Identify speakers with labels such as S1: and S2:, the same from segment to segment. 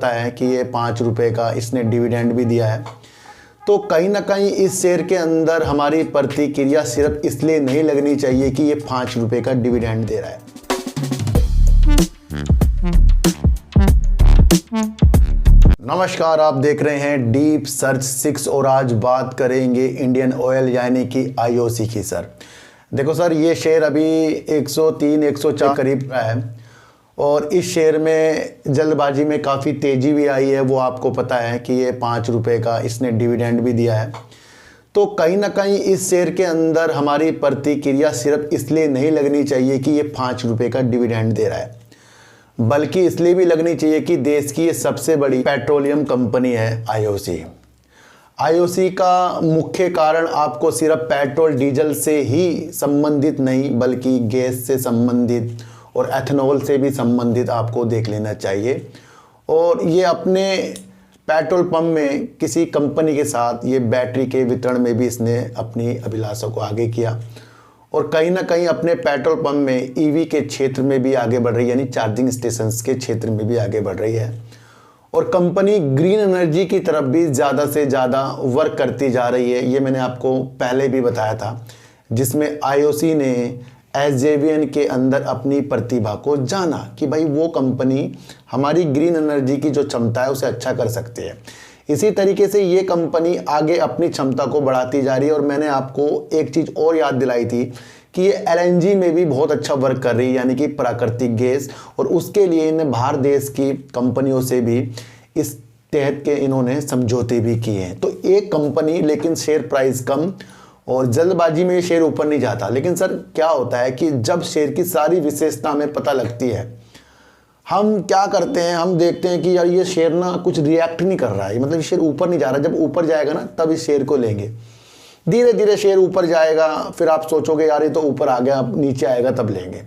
S1: पता है कि ये 5 रुपये का इसने डिविडेंड भी दिया है। तो कहीं ना कहीं इस शेयर के अंदर हमारी प्रतिक्रिया सिर्फ इसलिए नहीं लगनी चाहिए कि ये 5 रुपये का डिविडेंड दे रहा है। नमस्कार, आप देख रहे हैं डीप सर्च 6 और आज बात करेंगे इंडियन ऑयल यानी कि आईओसी की। सर देखो सर, ये शेयर अभी 103-104 करीब रहा है और इस शेयर में जल्दबाजी में काफ़ी तेज़ी भी आई है। वो आपको पता है कि ये 5 रुपये का इसने डिविडेंड भी दिया है। तो कहीं ना कहीं इस शेयर के अंदर हमारी प्रतिक्रिया सिर्फ इसलिए नहीं लगनी चाहिए कि ये 5 रुपये का डिविडेंड दे रहा है, बल्कि इसलिए भी लगनी चाहिए कि देश की ये सबसे बड़ी पेट्रोलियम कंपनी है आईओसी। आईओसी का मुख्य कारण आपको सिर्फ पेट्रोल डीजल से ही संबंधित नहीं बल्कि गैस से संबंधित और एथेनॉल से भी संबंधित आपको देख लेना चाहिए। और ये अपने पेट्रोल पंप में किसी कंपनी के साथ ये बैटरी के वितरण में भी इसने अपनी अभिलाषा को आगे किया और कहीं ना कहीं अपने पेट्रोल पंप में ईवी के क्षेत्र में भी आगे बढ़ रही है, यानी चार्जिंग स्टेशंस के क्षेत्र में भी आगे बढ़ रही है। और कंपनी ग्रीन एनर्जी की तरफ भी ज़्यादा से ज़्यादा वर्क करती जा रही है। ये मैंने आपको पहले भी बताया था, जिसमें आईओसी ने एसजेवीएन के अंदर अपनी प्रतिभा को जाना कि भाई वो कंपनी हमारी ग्रीन एनर्जी की जो क्षमता है उसे अच्छा कर सकती है। इसी तरीके से ये कंपनी आगे अपनी क्षमता को बढ़ाती जा रही है। और मैंने आपको एक चीज़ और याद दिलाई थी कि ये एलएनजी में भी बहुत अच्छा वर्क कर रही है, यानी कि प्राकृतिक गैस, और उसके लिए इन्हें बाहर देश की कंपनियों से भी इस तहत के इन्होंने समझौते भी किए हैं। तो एक कंपनी लेकिन शेयर प्राइस कम और जल्दबाजी में शेयर ऊपर नहीं जाता। लेकिन सर क्या होता है कि जब शेयर की सारी विशेषता हमें पता लगती है, हम क्या करते हैं, हम देखते हैं कि यार ये शेयर ना कुछ रिएक्ट नहीं कर रहा है, मतलब शेयर ऊपर नहीं जा रहा। जब ऊपर जाएगा ना तब इस शेयर को लेंगे, धीरे धीरे शेयर ऊपर जाएगा, फिर आप सोचोगे यार ये तो ऊपर आ गया, अब नीचे आएगा तब लेंगे।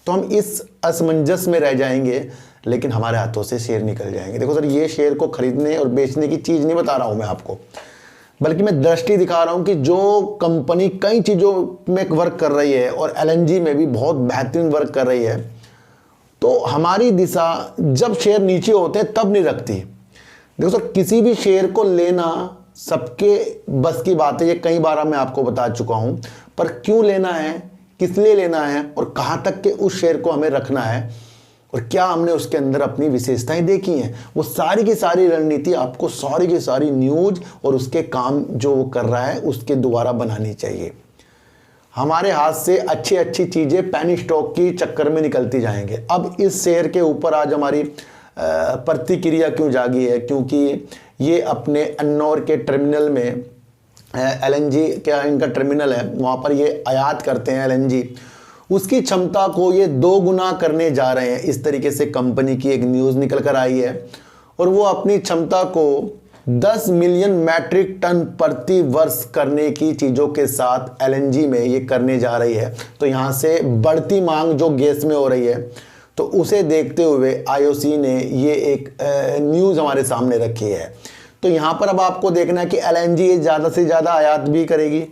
S1: तो हम इस असमंजस में रह जाएंगे, लेकिन हमारे हाथों से शेयर निकल जाएंगे। देखो सर, ये शेयर को खरीदने और बेचने की चीज़ नहीं बता रहा हूँ मैं आपको, बल्कि मैं दृष्टि दिखा रहा हूँ कि जो कंपनी कई चीज़ों में वर्क कर रही है और एलएनजी में भी बहुत बेहतरीन वर्क कर रही है, तो हमारी दिशा जब शेयर नीचे होते हैं तब नहीं रखती। देखो सर, किसी भी शेयर को लेना सबके बस की बात है, ये कई बार मैं आपको बता चुका हूँ, पर क्यों लेना है, किस लिए लेना है और कहाँ तक के उस शेयर को हमें रखना है और क्या हमने उसके अंदर अपनी विशेषताएं देखी हैं, वो सारी की सारी रणनीति आपको सारी की सारी न्यूज़ और उसके काम जो वो कर रहा है उसके द्वारा बनानी चाहिए। हमारे हाथ से अच्छी अच्छी चीज़ें पेनी स्टॉक की चक्कर में निकलती जाएंगे। अब इस शेयर के ऊपर आज हमारी प्रतिक्रिया क्यों जागी है, क्योंकि ये अपने अन्नौर के टर्मिनल में एलएनजी क्या इनका टर्मिनल है, वहाँ पर ये आयात करते हैं एलएनजी, उसकी क्षमता को ये 2 गुना करने जा रहे हैं। इस तरीके से कंपनी की एक न्यूज़ निकल कर आई है और वो अपनी क्षमता को 10 मिलियन मैट्रिक टन प्रति वर्ष करने की चीज़ों के साथ एलएनजी में ये करने जा रही है। तो यहाँ से बढ़ती मांग जो गैस में हो रही है, तो उसे देखते हुए आईओसी ने ये एक न्यूज़ हमारे सामने रखी है। तो यहाँ पर अब आपको देखना है कि एलएनजी ज़्यादा से ज़्यादा आयात भी करेगी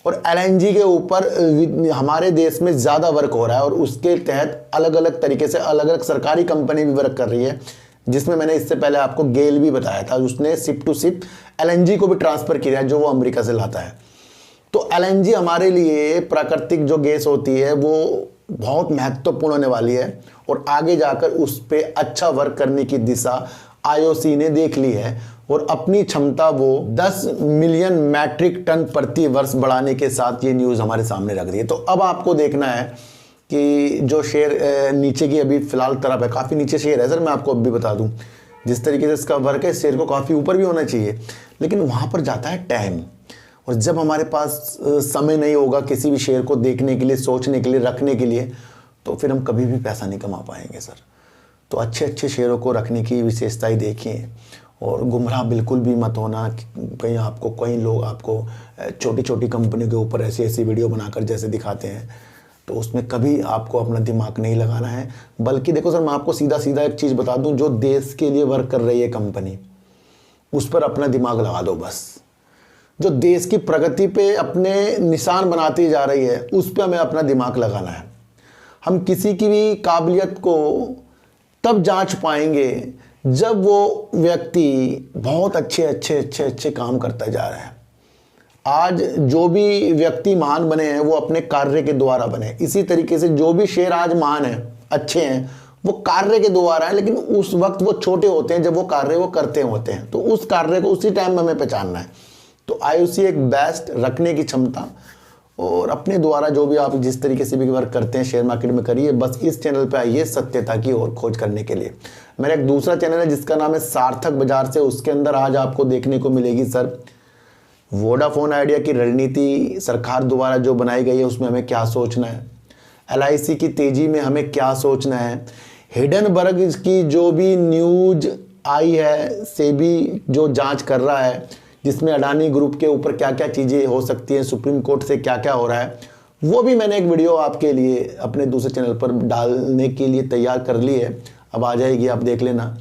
S1: और एलएनजी के ऊपर हमारे देश में ज़्यादा वर्क हो रहा है और उसके तहत अलग अलग तरीके से अलग अलग सरकारी कंपनी भी वर्क कर रही है, जिसमें मैंने इससे पहले आपको गेल भी बताया था, उसने शिप टू शिप एलएनजी को भी ट्रांसफ़र किया है जो वो अमेरिका से लाता है। तो एलएनजी हमारे लिए प्राकृतिक जो गैस होती है वो बहुत महत्वपूर्ण होने वाली है और आगे जाकर उस पर अच्छा वर्क करने की दिशा आईओसी ने देख ली है और अपनी क्षमता वो 10 मिलियन मैट्रिक टन प्रति वर्ष बढ़ाने के साथ ये न्यूज़ हमारे सामने रख दी है। तो अब आपको देखना है कि जो शेयर नीचे की अभी फ़िलहाल तरफ है, काफ़ी नीचे शेयर है सर, मैं आपको अब भी बता दूं जिस तरीके से इसका वर्क है, शेयर को काफ़ी ऊपर भी होना चाहिए, लेकिन वहाँ पर जाता है टाइम। और जब हमारे पास समय नहीं होगा किसी भी शेयर को देखने के लिए, सोचने के लिए, रखने के लिए, तो फिर हम कभी भी पैसा नहीं कमा पाएंगे सर। तो अच्छे अच्छे शेयरों को रखने की विशेषताएं देखिए और गुमराह बिल्कुल भी मत होना। कई लोग आपको छोटी छोटी कंपनियों के ऊपर ऐसी ऐसी वीडियो बनाकर जैसे दिखाते हैं, तो उसमें कभी आपको अपना दिमाग नहीं लगाना है। बल्कि देखो सर, मैं आपको सीधा सीधा एक चीज़ बता दूं, जो देश के लिए वर्क कर रही है कंपनी, उस पर अपना दिमाग लगा दो बस। जो देश की प्रगति पे अपने निशान बनाती जा रही है, उस पर हमें अपना दिमाग लगाना है। हम किसी की भी काबिलियत को तब जांच पाएंगे जब वो व्यक्ति बहुत अच्छे अच्छे अच्छे अच्छे काम करता जा रहा है। आज जो भी व्यक्ति महान बने हैं वो अपने कार्य के द्वारा बने। इसी तरीके से जो भी शेर आज महान है, अच्छे हैं, वो कार्य के द्वारा है, लेकिन उस वक्त वो छोटे होते हैं जब वो कार्य वो करते होते हैं। तो उस कार्य को उसी टाइम में हमें पहचानना है। तो आयुषी एक बेस्ट रखने की क्षमता और अपने द्वारा जो भी आप जिस तरीके से भी वर्क करते हैं शेयर मार्केट में करिए। बस इस चैनल पे आइए सत्यता की और खोज करने के लिए। मेरा एक दूसरा चैनल है जिसका नाम है सार्थक बाजार से। उसके अंदर आज आपको देखने को मिलेगी सर वोडाफोन आइडिया की रणनीति सरकार द्वारा जो बनाई गई है उसमें हमें क्या सोचना है, LIC की तेजी में हमें क्या सोचना है, हिडनबर्ग की जो भी न्यूज आई है, सेबी जो जांच कर रहा है जिसमें अडानी ग्रुप के ऊपर क्या क्या चीज़ें हो सकती हैं, सुप्रीम कोर्ट से क्या क्या हो रहा है, वो भी मैंने एक वीडियो आपके लिए अपने दूसरे चैनल पर डालने के लिए तैयार कर ली है। अब आ जाएगी, आप देख लेना।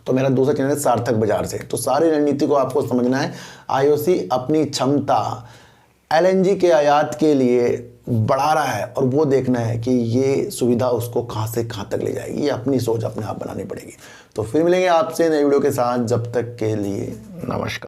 S1: तो मेरा दूसरा चैनल है सार्थक बाजार से। तो सारी रणनीति को आपको समझना है। आईओसी अपनी क्षमता LNG के आयात के लिए बढ़ा रहा है और वो देखना है कि ये सुविधा उसको कहाँ से कहाँ तक ले जाएगी। ये अपनी सोच अपने आप बनानी पड़ेगी। तो फिर मिलेंगे आपसे नई वीडियो के साथ। जब तक के लिए नमस्कार।